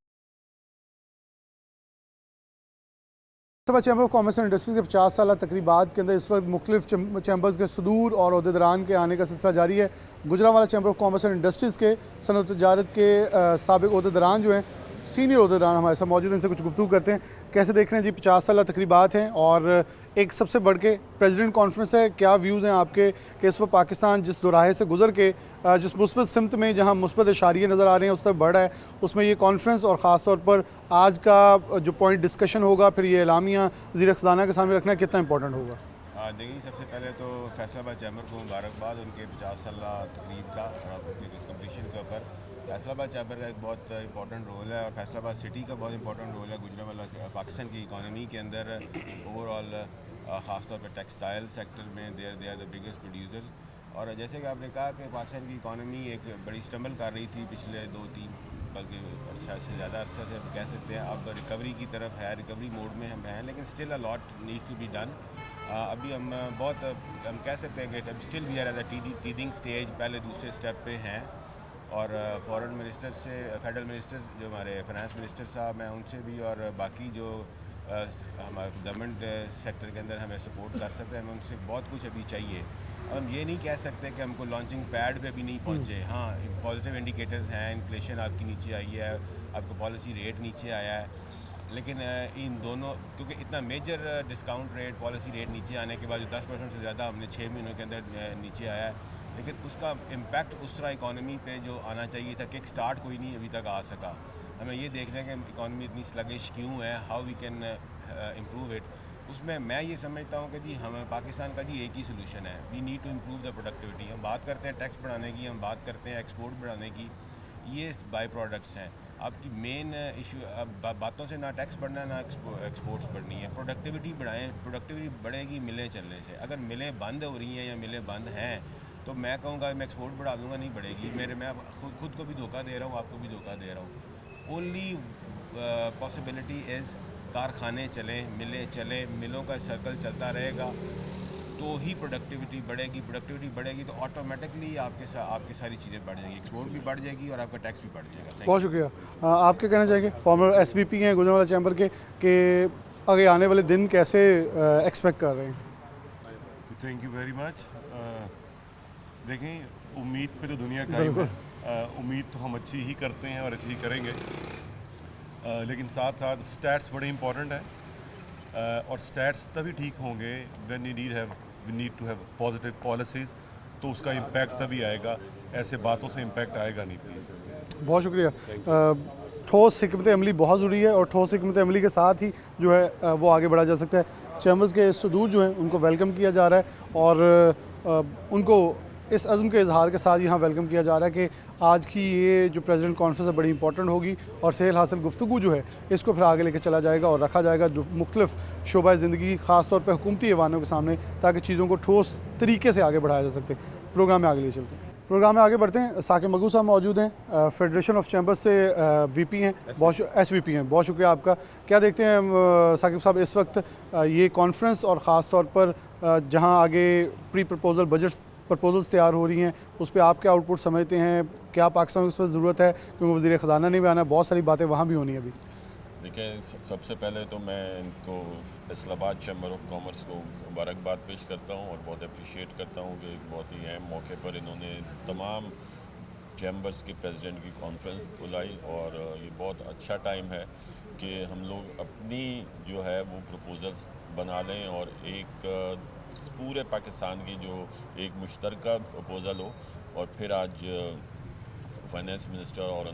Chamber of commerce and industries के 50 साल तकरीबात के अंदर इस वक्त मुख्तलिफ चैम्बर्स के सदूर और अहदेदारान के आने का सिलसिला जारी है। Gujranwala chamber of commerce and industries के सनअत तजारत के साबिक़ अहदेदारान जो हैं, सीनियर अहदेदारान हमारे साथ मौजूद हैं, इनसे कुछ गुफ्तगू करते हैं। कैसे देख रहे हैं जी 50 साल तकरीबात हैं और एक सबसे बढ़ के प्रेसिडेंट कॉन्फ्रेंस है, क्या व्यूज़ हैं आपके कि इस वक्त पाकिस्तान जिस दोराहे से गुजर के जिस मुस्बत सिमत में जहां मुस्बत इशारे नज़र आ रहे हैं उस तरफ बढ़ रहा है, उसमें ये कॉन्फ्रेंस और ख़ास तौर पर आज का जो पॉइंट डिस्कशन होगा, फिर ये एलामिया वज़ीर ख़ज़ाना के सामने रखना कितना इंपॉर्टेंट होगा? देखिए, सबसे पहले तो फैसलाबाद चैम्बर को मुबारकबाद उनके 50 साल तकरीब का और उनके कम्पलीशन के ऊपर। फैसलाबाद चैम्बर का एक बहुत इंपॉर्टेंट रोल है और फैसलाबाद सिटी का बहुत इंपॉर्टेंट रोल है गुजरांवाला पाकिस्तान की इकॉनमी के अंदर ओवरऑल, ख़ासतौर पर टेक्सटाइल सेक्टर में they are the biggest producers. और जैसे कि आपने कहा कि पाकिस्तान की इकॉनमी एक बड़ी स्टम्बल कर रही थी पिछले 2-3 बल्कि अर्सा से ज़्यादा अरसा से कह सकते हैं, अब रिकवरी की तरफ है, रिकवरी मोड में हम हैं, लेकिन still a lot needs to be done. अभी हम कह सकते हैं कि still we are at the teething stage, पहले दूसरे स्टेप पे हैं। और फॉरेन मिनिस्टर से, फेडरल मिनिस्टर्स जो हमारे फाइनेंस मिनिस्टर साहब हैं उनसे भी, और बाकी जो हमारे गवर्नमेंट सेक्टर के अंदर हमें सपोर्ट कर सकते हैं, हमें उनसे बहुत कुछ अभी चाहिए। हम ये नहीं कह सकते कि हमको लॉन्चिंग पैड पे भी नहीं पहुँचे। हाँ, पॉजिटिव इंडिकेटर्स हैं, इन्फ्लेशन आपकी नीचे आई है, आपका पॉलिसी रेट नीचे आया है, लेकिन इन दोनों, क्योंकि इतना major discount rate, policy rate नीचे आने के बाद 10% से ज़्यादा हमने 6 महीनों के अंदर नीचे आया है, लेकिन उसका इम्पैक्ट उस तरह इकॉनमी पे जो आना चाहिए था, किक स्टार्ट कोई नहीं अभी तक आ सका। हमें ये देखना है कि इकॉनमी इतनी स्लगिश क्यों है, how we can improve it. उसमें मैं ये समझता हूँ कि जी हमें पाकिस्तान का जी एक ही सोल्यूशन है, we need to improve the productivity. हम बात करते हैं टैक्स बढ़ाने की, हम बात करते हैं एक्सपोर्ट बढ़ाने की, ये बाई प्रोडक्ट्स हैं। आपकी मेन इशू अब बातों से ना टैक्स बढ़ना ना एक्सपोर्ट्स बढ़नी है। प्रोडक्टिविटी बढ़ाएं, प्रोडक्टिविटी बढ़ेगी मिलें चलने से। अगर मिलें बंद हो रही हैं या मिलें बंद हैं तो मैं कहूँगा मैं एक्सपोर्ट बढ़ा दूँगा, नहीं बढ़ेगी। मैं खुद को भी धोखा दे रहा हूँ, आपको भी धोखा दे रहा हूँ। ओनली पॉसिबिलिटी इज़ कारखाने चलें, मिलें चलें, मिलों का सर्कल चलता रहेगा तो ही प्रोडक्टिविटी बढ़ेगी। प्रोडक्टिविटी बढ़ेगी तो ऑटोमेटिकली आपकी सारी चीज़ें बढ़ जाएंगी, एक्सपोर्ट भी बढ़ जाएगी और आपका टैक्स भी बढ़ जाएगा। बहुत शुक्रिया। आप क्या कहना चाहेंगे फॉर्मर SVP हैं गुजरांवाला चैम्बर के, कि आगे आने वाले दिन कैसे एक्सपेक्ट कर रहे हैं? Thank you very much. देखें, उम्मीद पे तो दुनिया कायम है, उम्मीद तो हम अच्छी ही करते हैं और अच्छी ही करेंगे, लेकिन साथ साथ स्टैट्स बड़े इंपॉर्टेंट हैं और स्टैट्स तभी ठीक होंगे when we need to have positive policies, तो उसका इम्पैक्ट तभी आएगा, ऐसे बातों से इम्पैक्ट आएगा नहीं। प्लीज़ बहुत शुक्रिया। ठोस हिकमत अमली बहुत ज़रूरी है और ठोस हिकमत अमली के साथ ही जो है वो आगे बढ़ा जा सकता है। चैम्बर्स के सदूर जो हैं उनको वेलकम किया जा रहा है और उनको इस अज़्म के इजहार के साथ यहाँ वेलकम किया जा रहा है कि आज की ये जो प्रेसिडेंट कॉन्फ्रेंस है बड़ी इंपॉर्टेंट होगी और सेहल हासिल गुफ्तगू जो है इसको फिर आगे लेकर चला जाएगा और रखा जाएगा जो मुख्तलिफ शोबा ज़िंदगी, ख़ास तौर पर हुकूमती ऐवानों के सामने, ताकि चीज़ों को ठोस तरीके से आगे बढ़ाया जा सकते। प्रोग्राम में आगे ले चलते हैं। प्रोग्राम में आगे बढ़ते हैं। साकिब मगू साहब मौजूद हैं, फेडरेशन ऑफ चैम्बर्स से VP हैं, SVP हैं। बहुत शुक्रिया आपका। क्या देखते हैं साकिब साहब इस वक्त ये कॉन्फ्रेंस और ख़ास तौर पर जहाँ आगे प्री प्रपोजल बजट प्रपोजल्स तैयार हो रही हैं, उस पर आप क्या आउटपुट समझते हैं? क्या पाकिस्तान को इस वक्त ज़रूरत है, क्योंकि वज़ीर ख़जाना ने भी आना है, बहुत सारी बातें वहाँ भी होनी है अभी। देखिए, सबसे पहले तो मैं इनको फैसलाबाद चैम्बर ऑफ कॉमर्स को मुबारकबाद पेश करता हूँ और बहुत अप्रिशिएट करता हूँ कि बहुत ही अहम मौके पर इन्होंने तमाम चैम्बर्स के प्रेसिडेंट की कॉन्फ्रेंस बुलाई और ये बहुत अच्छा टाइम है कि हम लोग अपनी जो है वो प्रपोजल्स बना लें और एक पूरे पाकिस्तान की जो एक मुश्तरका प्रपोज़ल हो। और फिर आज फाइनेंस मिनिस्टर और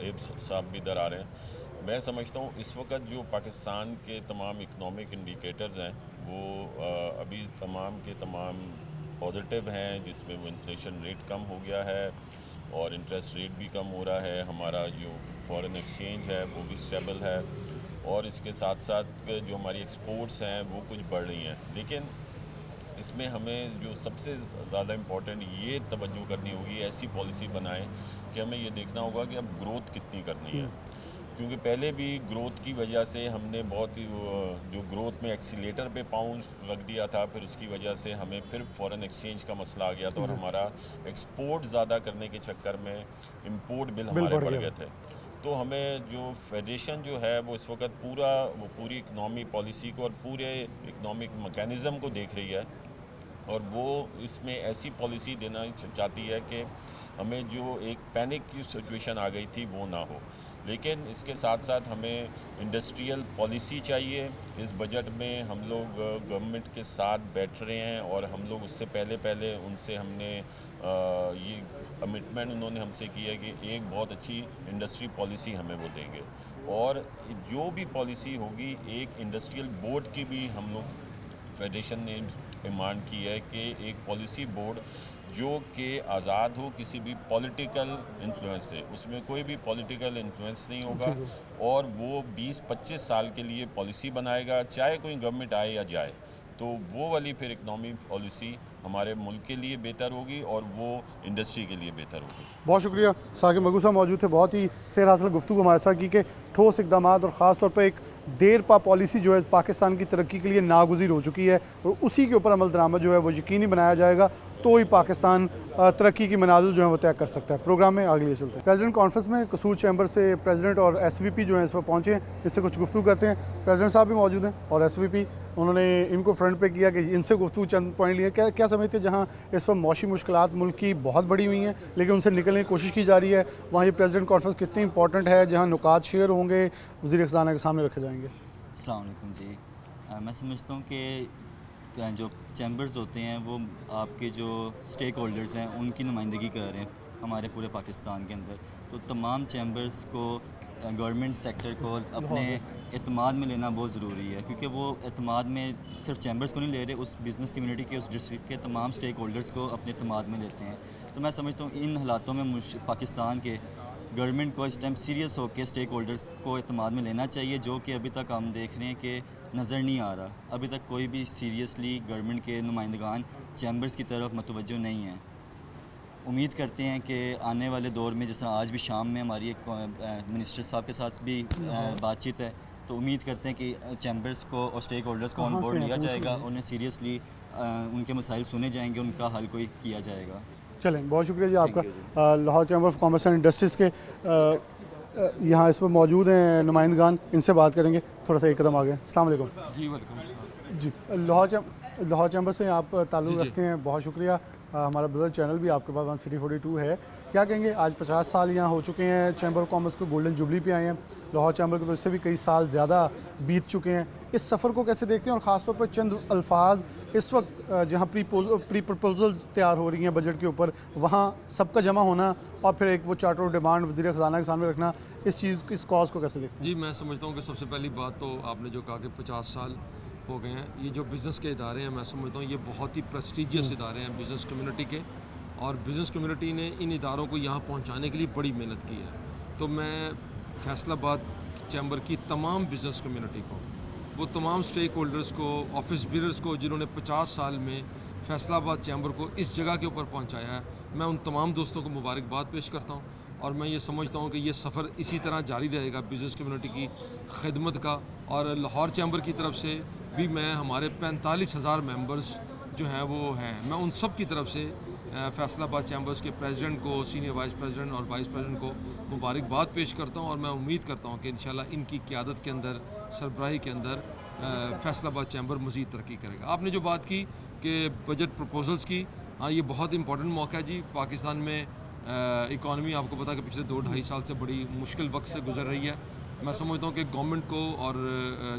एब साहब भी इधर आ रहे हैं। मैं समझता हूँ इस वक्त जो पाकिस्तान के तमाम इकनॉमिक इंडिकेटर्स हैं वो अभी तमाम के तमाम पॉजिटिव हैं, जिसमें वो इन्फ्लेशन रेट कम हो गया है और इंटरेस्ट रेट भी कम हो रहा है। हमारा जो फॉरेन एक्सचेंज है वो भी स्टेबल है और इसके साथ साथ जो हमारी एक्सपोर्ट्स हैं वो कुछ बढ़ रही हैं। लेकिन इसमें हमें जो सबसे ज़्यादा इम्पोर्टेंट ये तवज्जो करनी होगी, ऐसी पॉलिसी बनाएं कि हमें ये देखना होगा कि अब ग्रोथ कितनी करनी है, क्योंकि पहले भी ग्रोथ की वजह से हमने बहुत ही जो ग्रोथ में एक्सीलेटर पे पाउंड रख दिया था, फिर उसकी वजह से हमें फिर फॉरेन एक्सचेंज का मसला आ गया था और हमारा एक्सपोर्ट ज़्यादा करने के चक्कर में इंपोर्ट बिल हमारे बढ़ गए थे। तो हमें जो फेडरेशन जो है वो इस वक्त पूरी इकनॉमी पॉलिसी को और पूरे इकनॉमिक मैकेनिज़्म को देख रही है और वो इसमें ऐसी पॉलिसी देना चाहती है कि हमें जो एक पैनिक की सिचुएशन आ गई थी वो ना हो। लेकिन इसके साथ साथ हमें इंडस्ट्रियल पॉलिसी चाहिए। इस बजट में हम लोग गवर्नमेंट के साथ बैठ रहे हैं और हम लोग उससे पहले उनसे हमने ये कमिटमेंट उन्होंने हमसे की है कि एक बहुत अच्छी इंडस्ट्री पॉलिसी हमें वो देंगे और जो भी पॉलिसी होगी एक इंडस्ट्रियल बोर्ड की भी हम लोग फेडरेशन ने डिमांड की है कि एक पॉलिसी बोर्ड जो कि आज़ाद हो किसी भी पॉलिटिकल इन्फ्लुएंस से, उसमें कोई भी पॉलिटिकल इन्फ्लुएंस नहीं होगा और वो 20-25 साल के लिए पॉलिसी बनाएगा, चाहे कोई गवर्नमेंट आए या जाए। तो वो वाली फिर इकनॉमिक पॉलिसी हमारे मुल्क के लिए बेहतर होगी और वो इंडस्ट्री के लिए बेहतर होगी। बहुत शुक्रिया। साकिब मगू साहब मौजूद थे, बहुत ही सेर हासिल गुफ्तगू हमारे साथ की कि ठोस इकदाम और ख़ास तौर पर एक देर पा पॉलिसी जो है पाकिस्तान की तरक्की के लिए नागुज़ीर हो चुकी है और उसी के ऊपर अमल दरामद जो है वो यकीनी बनाया जाएगा तो ही पाकिस्तान तरक्की की मनाजिल जो है वो तय कर सकता है। प्रोग्राम में आगे लिए चलते हैं। प्रेसिडेंट कॉन्फ्रेंस में कसूर चैम्बर से प्रेसिडेंट और SVP जो है इस वक्त पहुँचे हैं, इससे कुछ गुफ्तगू करते हैं। प्रेसिडेंट साहब भी मौजूद हैं और SVP, उन्होंने इनको फ्रंट पे किया कि इनसे गुफ्तगू चंद पॉइंट लिए। क्या समझते हैं जहाँ इस वक्त मौशी मुश्किलात मुल्क की बहुत बड़ी हुई हैं लेकिन उनसे निकलने की कोशिश की जा रही है, वहाँ ये प्रेसिडेंट कॉन्फ्रेंस कितनी इंपॉर्टेंट है जहाँ नुकात शेयर होंगे, वज़ीर ख़ज़ाना के सामने रखे जाएंगे? अस्सलाम वालेकुम जी। मैं समझता हूँ कि जो चैम्बर्स होते हैं वो आपके जो स्टेक होल्डर्स हैं उनकी नुमाइंदगी कर रहे हैं हमारे पूरे पाकिस्तान के अंदर। तो तमाम चैम्बर्स को गवर्नमेंट सेक्टर को अपने एतमाद में लेना बहुत ज़रूरी है, क्योंकि वो एतमाद में सिर्फ चैम्बर्स को नहीं ले रहे, उस बिज़नेस कम्युनिटी के, उस डिस्ट्रिक्ट के तमाम स्टेक होल्डर्स को अपने एतमाद में लेते हैं। तो मैं समझता हूँ इन हालातों में पाकिस्तान के गवर्नमेंट को इस टाइम सीरियस होकर स्टेक होल्डर्स को एतमाद में लेना चाहिए, जो कि अभी तक हम देख रहे हैं कि नज़र नहीं आ रहा। अभी तक कोई भी सीरियसली गवर्नमेंट के नुमाइंदगान चैम्बर्स की तरफ मतवज्जो नहीं है। उम्मीद करते हैं कि आने वाले दौर में, जिस तरह आज भी शाम में हमारी एक मिनिस्टर साहब के साथ भी बातचीत है, तो उम्मीद करते हैं कि चैम्बर्स को और स्टेक होल्डर्स को ऑन बोर्ड लिया जाएगा, उन्हें सीरियसली उनके मसाइल सुने जाएंगे, उनका हल कोई किया जाएगा। चलें, बहुत शुक्रिया जी आपका। Lahore chamber of commerce and industries के यहाँ इस वक्त मौजूद हैं नुमाइंदगान, इनसे बात करेंगे। थोड़ा सा एक कदम आगे। अस्सलाम वालेकुम जी। वालेकुम जी। लाहौर चैम्बर से आप ताल्लुक़ रखते हैं, बहुत शुक्रिया। हमारा ब्रदर चैनल भी आपके पास 1City42 है। क्या कहेंगे, आज 50 साल यहाँ हो चुके हैं, चैम्बर ऑफ कॉमर्स को गोल्डन जुबली पे आए हैं, लाहौर चैम्बर के तो इससे भी कई साल ज़्यादा बीत चुके हैं। इस सफ़र को कैसे देखते हैं और ख़ास तौर पर चंद अल्फाज इस वक्त जहाँ प्री प्रपोजल तैयार हो रही हैं बजट के ऊपर, वहाँ सबका जमा होना और फिर एक वो चार्टर ऑफ डिमांड वज़ीर ख़ज़ाना के सामने रखना, इस चीज़ इस कॉज को कैसे देखते हैं? जी, मैं समझता हूँ कि सबसे पहली बात तो आपने जो कहा कि 50 साल हो गए हैं, ये जो बिज़नेस के इदारे हैं, मैं समझता हूँ ये बहुत ही प्रेस्टीजियस इदारे हैं बिज़नेस कम्युनिटी के, और बिज़नेस कम्युनिटी ने इन इदारों को यहाँ पहुँचाने के लिए बड़ी मेहनत की है। तो मैं फैसलाबाद चैम्बर की तमाम बिज़नेस कम्युनिटी को, वो तमाम स्टेक होल्डर्स को, ऑफिस बीरर्स को जिन्होंने 50 साल में फैसलाबाद चैम्बर को इस जगह के ऊपर पहुँचाया है, मैं उन तमाम दोस्तों को मुबारकबाद पेश करता हूँ। और मैं ये समझता हूँ कि ये सफ़र इसी तरह जारी रहेगा बिज़नेस कम्युनिटी की खिदमत का। और लाहौर चैम्बर की तरफ से भी मैं, हमारे 45,000 मेंबर्स जो हैं वो हैं, मैं उन सब की तरफ से फैसलाबाद चैम्बर्स के प्रेसिडेंट को, सीनियर वाइस प्रेसिडेंट और वाइस प्रेसिडेंट को मुबारकबाद पेश करता हूँ। और मैं उम्मीद करता हूँ कि इंशाल्लाह इनकी क़यादत के अंदर, सरबराही के अंदर फैसलाबाद चैम्बर मज़ीद तरक्की करेगा। आपने जो बात की कि बजट प्रपोजल्स की, हाँ, ये बहुत इंपॉर्टेंट मौका है जी। पाकिस्तान में इकॉनमी आपको पता है कि पिछले 2-2.5 साल से बड़ी मुश्किल वक्त से गुजर रही है। मैं समझता हूँ कि गवर्नमेंट को और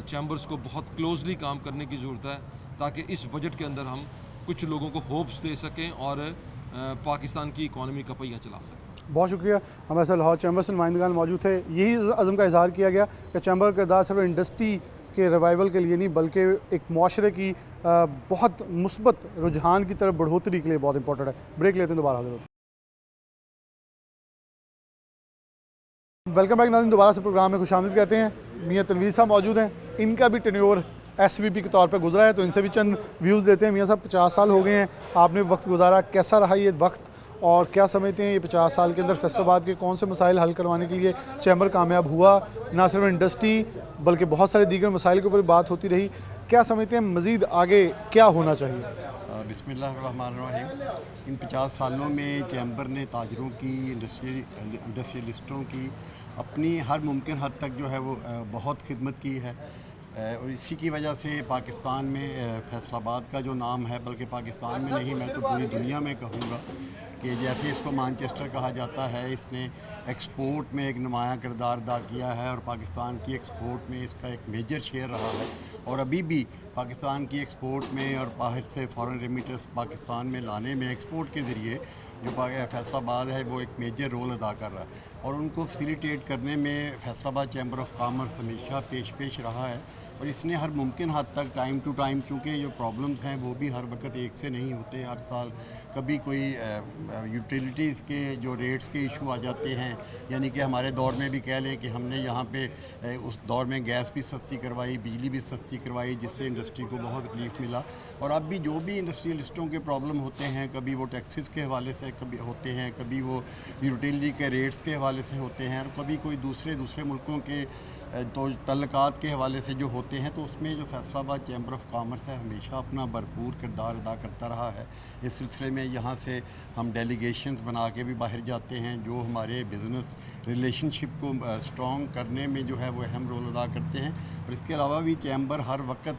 चैम्बर्स को बहुत क्लोजली काम करने की ज़रूरत है, ताकि इस बजट के अंदर हम कुछ लोगों को होप्स दे सकें और पाकिस्तान की इकॉनमी का पहिया चला सकें। बहुत शुक्रिया। हमारे साथ लाहौर चैम्बर से नुमाइंदगान मौजूद थे। यही अज़म का इज़हार किया गया कि चैम्बर का किरदार सिर्फ इंडस्ट्री के रिवाइवल के लिए नहीं, बल्कि एक माशरे की बहुत मुस्बत रुझान की तरफ बढ़ोतरी के लिए बहुत इंपॉर्टेंट है। ब्रेक लेते हैं, दोबारा हाजिर होते हैं। वेलकम बैक नाज़रीन, दोबारा से प्रोग्राम में खुशामदीद कहते हैं। मियाँ तनवीर साहब मौजूद हैं, इनका भी टेन्योर SVP के तौर पे गुजरा है, तो इनसे भी चंद व्यूज़ देते हैं। मियाँ साहब, 50 साल हो गए हैं, आपने वक्त गुजारा, कैसा रहा ये वक्त और क्या समझते हैं ये 50 साल के अंदर फैसलाबाद के कौन से मसाइल हल करवाने के लिए चैम्बर कामयाब हुआ? ना सिर्फ इंडस्ट्री बल्कि बहुत सारे दीगर मसाइल के ऊपर बात होती रही, क्या समझते हैं मज़ीद आगे क्या होना चाहिए? बिस्मिल्लाहिर्रहमानिर्रहीम। इन 50 सालों में चैम्बर ने ताजरों की, इंडस्ट्रियलिस्टों की अपनी हर मुमकिन हद तक जो है वो बहुत खिदमत की है, और इसी की वजह से पाकिस्तान में फैसलाबाद का जो नाम है, बल्कि पाकिस्तान में नहीं, मैं तो पूरी दुनिया में कहूँगा कि जैसे इसको मैनचेस्टर कहा जाता है, इसने एक्सपोर्ट में एक नुमायाँ किरदार अदा किया है और पाकिस्तान की एक्सपोर्ट में इसका एक मेजर शेयर रहा है। और अभी भी पाकिस्तान की एक्सपोर्ट में और बाहर से फॉरेन रेमिटेंस पाकिस्तान में लाने में एक्सपोर्ट के ज़रिए जो फैसलाबाद है वो एक मेजर रोल अदा कर रहा है और उनको फैसिलिटेट करने में फैसलाबाद चैम्बर ऑफ कॉमर्स हमेशा पेश रहा है और इसने हर मुमकिन हद तक टाइम टू टाइम, चूँकि जो प्रॉब्लम्स हैं वो भी हर वक्त एक से नहीं होते, हर साल कभी कोई यूटिलिटीज़ के जो रेट्स के इशू आ जाते हैं, यानी कि हमारे दौर में भी कह लें कि हमने यहाँ पे उस दौर में गैस भी सस्ती करवाई, बिजली भी सस्ती करवाई, जिससे इंडस्ट्री को बहुत तकलीफ़ मिला। और अब भी जो भी इंडस्ट्रियलिस्टों के प्रॉब्लम होते हैं, कभी वो टैक्सेस के हवाले से कभी होते हैं, कभी वो यूटिलिटी के रेट्स के हवाले से होते हैं, और कभी कोई दूसरे मुल्कों के तो तल्लुकात के हवाले से जो होते हैं, तो उसमें जो फैसलाबाद चैम्बर ऑफ कॉमर्स है हमेशा अपना भरपूर किरदार अदा करता रहा है। इस सिलसिले में यहाँ से हम डेलीगेशंस बना के भी बाहर जाते हैं जो हमारे बिज़नेस रिलेशनशिप को स्ट्रॉन्ग करने में जो है वो अहम रोल अदा करते हैं। और इसके अलावा भी चैम्बर हर वक्त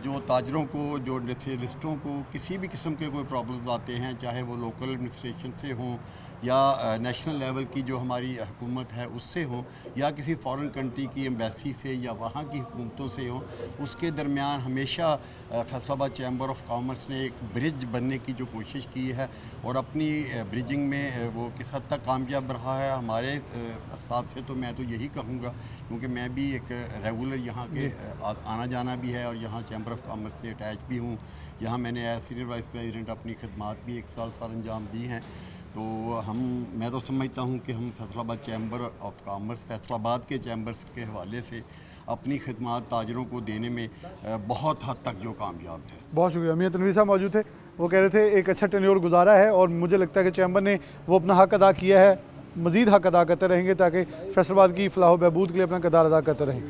जो ताजरों को, जो इंडस्ट्रियलिस्टों को किसी भी किस्म के कोई प्रॉब्लम्स आते हैं, चाहे वो लोकल एडमिनिस्ट्रेशन से हों या नेशनल लेवल की जो हमारी हुकूमत है उससे हो, या किसी फॉरेन कंट्री की एम्बेसी से या वहाँ की हुकूमतों से हो, उसके दरमियान हमेशा फैसलाबाद चैम्बर ऑफ कॉमर्स ने एक ब्रिज बनने की जो कोशिश की है और अपनी ब्रिजिंग में वो किस हद तक कामयाब रहा है हमारे हिसाब से, तो मैं तो यही कहूँगा, क्योंकि मैं भी एक रेगुलर यहाँ के आना जाना भी है और यहाँ चैम्बर ऑफ कॉमर्स से अटैच भी हूँ। यहाँ मैंने एज सीनियर वाइस प्रेसिडेंट अपनी खिदमात भी 1 साल अंजाम दी हैं। तो मैं तो समझता हूँ कि हम Faisalabad chamber of commerce, Faisalabad के चैम्बर्स के हवाले से अपनी खिदमात ताजरों को देने में बहुत हद तक जो कामयाब है। बहुत शुक्रिया। मियां तनवीर साहब मौजूद थे, वो कह रहे थे एक अच्छा टेन्योर गुजारा है और मुझे लगता है कि चैम्बर ने वो अपना हक अदा किया है, मज़ीद हक अदा करते रहेंगे ताकि फैसलाबाद की फलाह व बहबूद के लिए अपना किरदार अदा करते रहें।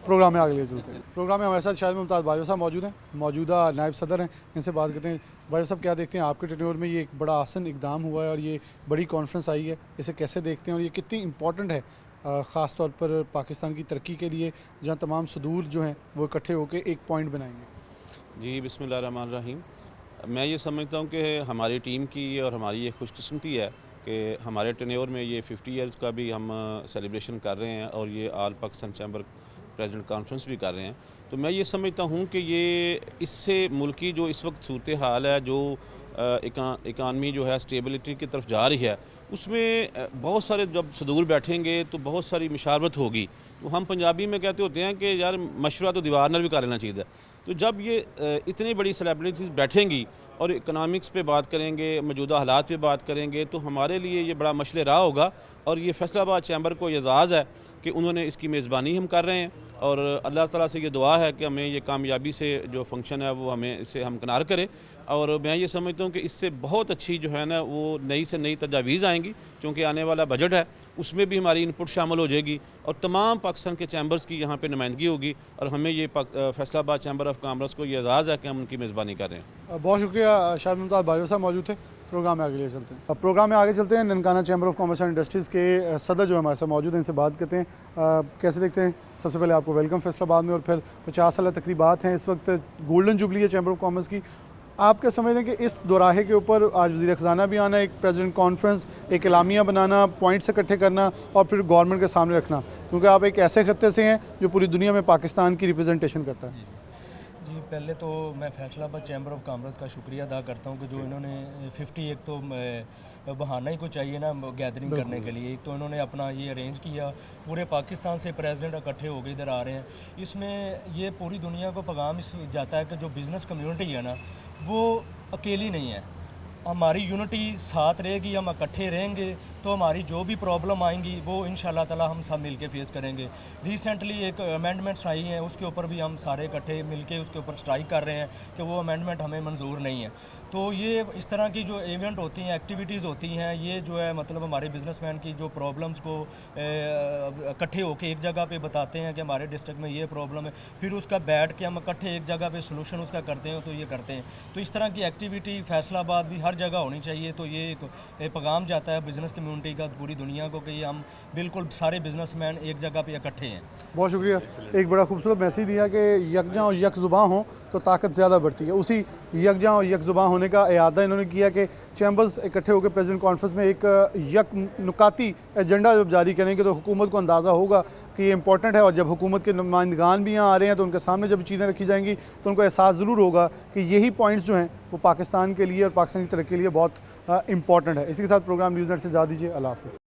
प्रोग्राम में आगे ले चलते हैं। प्रोग्राम में हमारे साथ शायद मुमताज़ बाजवा साहब मौजूद हैं, मौजूदा नायब सदर हैं, इनसे बात करते हैं। बाजवा साहब, क्या देखते हैं आपके टेन्योर में ये एक बड़ा आसन इकदाम हुआ है और ये बड़ी कॉन्फ्रेंस आई है, इसे कैसे देखते हैं और ये कितनी इंपॉर्टेंट है ख़ास तौर पर पाकिस्तान की तरक्की के लिए, जहाँ तमाम सदूर जो हैं वो इकट्ठे होकर एक पॉइंट बनाएंगे? जी, बिस्मिल्लाहिर्रहमानिर्रहीम। मैं ये समझता हूँ कि हमारी टीम की और हमारी ये खुशकिस्मती है कि हमारे टेन्योर में ये 50 ईयर्स का भी हम सेलिब्रेशन कर रहे हैं और ये all Pakistan chamber president conference भी कर रहे हैं। तो मैं ये समझता हूँ कि ये इससे मुल्क की जो इस वक्त सूरत हाल है, जो इकानमी जो है स्टेबिलिटी की तरफ जा रही है, उसमें बहुत सारे जब सदूर बैठेंगे तो बहुत सारी मुशावरत होगी। तो हम पंजाबी में कहते होते हैं कि यार मशवरा तो दीवार नाल भी कर लेना चाहिए। तो जब ये इतनी बड़ी सेलिब्रिटीज़ बैठेंगी और इकनॉमिक्स पे बात करेंगे, मौजूदा हालात पे बात करेंगे, तो हमारे लिए ये बड़ा मशले राह होगा। और ये फैसलाबाद चैम्बर को एजाज़ है कि उन्होंने इसकी मेज़बानी हम कर रहे हैं और अल्लाह ताला से ये दुआ है कि हमें ये कामयाबी से जो फंक्शन है वो हमें इसे हम किनार करें। और मैं ये समझता हूँ कि इससे बहुत अच्छी जो है ना वो नई से नई तजावीज़ आएंगी, क्योंकि आने वाला बजट है उसमें भी हमारी इनपुट शामिल हो जाएगी और तमाम पाकिस्तान के चैम्बर्स की यहाँ पे नुमाइंदगी होगी और हमें ये फैसलाबाद चैम्बर ऑफ कॉमर्स को ये एजाज़ है कि हम उनकी मेज़बानी कर रहे हैं। बहुत शुक्रिया। शायद मुमताज़ बाजवा साहब मौजूद थे। प्रोग्राम में आगे ले चलते हैं। अब प्रोग्राम में आगे चलते हैं। Nankana chamber of commerce and industries के सदर जो हमारे साथ मौजूद हैं, इनसे बात करते हैं। कैसे देखते हैं? सबसे पहले आपको वेलकम फैसलाबाद में, और फिर 50 साल तकरीबात हैं, इस वक्त गोल्डन जुबली है चैम्बर ऑफ कॉमर्स की। आप क्या समझ रहे हैं कि इस दोराहे के ऊपर आज वज़ीर ख़ज़ाना भी आना, एक प्रेसिडेंट कॉन्फ्रेंस, एक एलामिया बनाना, पॉइंट्स इकट्ठे करना और फिर गवर्नमेंट के सामने रखना, क्योंकि आप एक ऐसे खत्ते से हैं जो पूरी दुनिया में पाकिस्तान की रिप्रेजेंटेशन करता है? जी, पहले तो मैं फैसलाबाद चैम्बर ऑफ कॉमर्स का शुक्रिया अदा करता हूँ कि जो इन्होंने 50 एक तो बहाना ही को चाहिए ना गैदरिंग करने के लिए, तो इन्होंने अपना ये अरेंज किया। पूरे पाकिस्तान से प्रेसिडेंट इकट्ठे होकर इधर आ रहे हैं। इसमें ये पूरी दुनिया को पैगाम इस जाता है कि जो बिज़नेस कम्युनिटी है ना वो अकेली नहीं है, हमारी यूनिटी साथ रहेगी, हम इकट्ठे रहेंगे तो हमारी जो भी प्रॉब्लम आएंगी वो इंशाल्लाह ताला हम सब मिलके फेस करेंगे। रिसेंटली एक अमेंडमेंट्स आई हैं, उसके ऊपर भी हम सारे इकट्ठे मिलके उसके ऊपर स्ट्राइक कर रहे हैं कि वो अमेंडमेंट हमें मंजूर नहीं है। तो ये इस तरह की जो इवेंट होती हैं, एक्टिविटीज़ होती हैं, ये जो है मतलब हमारे बिजनेसमैन की जो प्रॉब्लम्स को इकट्ठे होकर एक जगह पे बताते हैं कि हमारे डिस्ट्रिक्ट में ये प्रॉब्लम है, फिर उसका बैठ के हम इकट्ठे एक जगह पे सोल्यूशन उसका करते हैं, तो ये करते हैं। तो इस तरह की एक्टिविटी फैसलाबाद भी हर जगह होनी चाहिए। तो ये एक पैगाम जाता है बिज़नेस कम्युनिटी का पूरी दुनिया को कि हम बिल्कुल सारे बिजनेसमैन एक जगह पे इकट्ठे हैं। बहुत शुक्रिया। एक बड़ा खूबसूरत मैसेज दिया कि यकजा और यकजुबां हों तो ताकत ज़्यादा बढ़ती है। उसी यकजा और यकजुबां होने का इरादा इन्होंने किया कि चैम्बर्स इकट्ठे होकर प्रेसिडेंट कॉन्फ्रेंस में एक यक नुकाती एजेंडा जब जारी करेंगे तो हुकूमत को अंदाज़ा होगा कि ये इंपॉर्टेंट है, और जब हुकूमत के नुमाइंदगान भी यहाँ आ रहे हैं तो उनके सामने जब चीज़ें रखी जाएंगी तो उनको एहसास ज़रूर होगा कि यही पॉइंट्स जो हैं वो पाकिस्तान के लिए और पाकिस्तान की तरक्की के लिए बहुत इंपॉर्टेंट है। इसी के साथ प्रोग्राम न्यूज़ नेट से जा दीजिए। अल्लाह हाफ़िज़।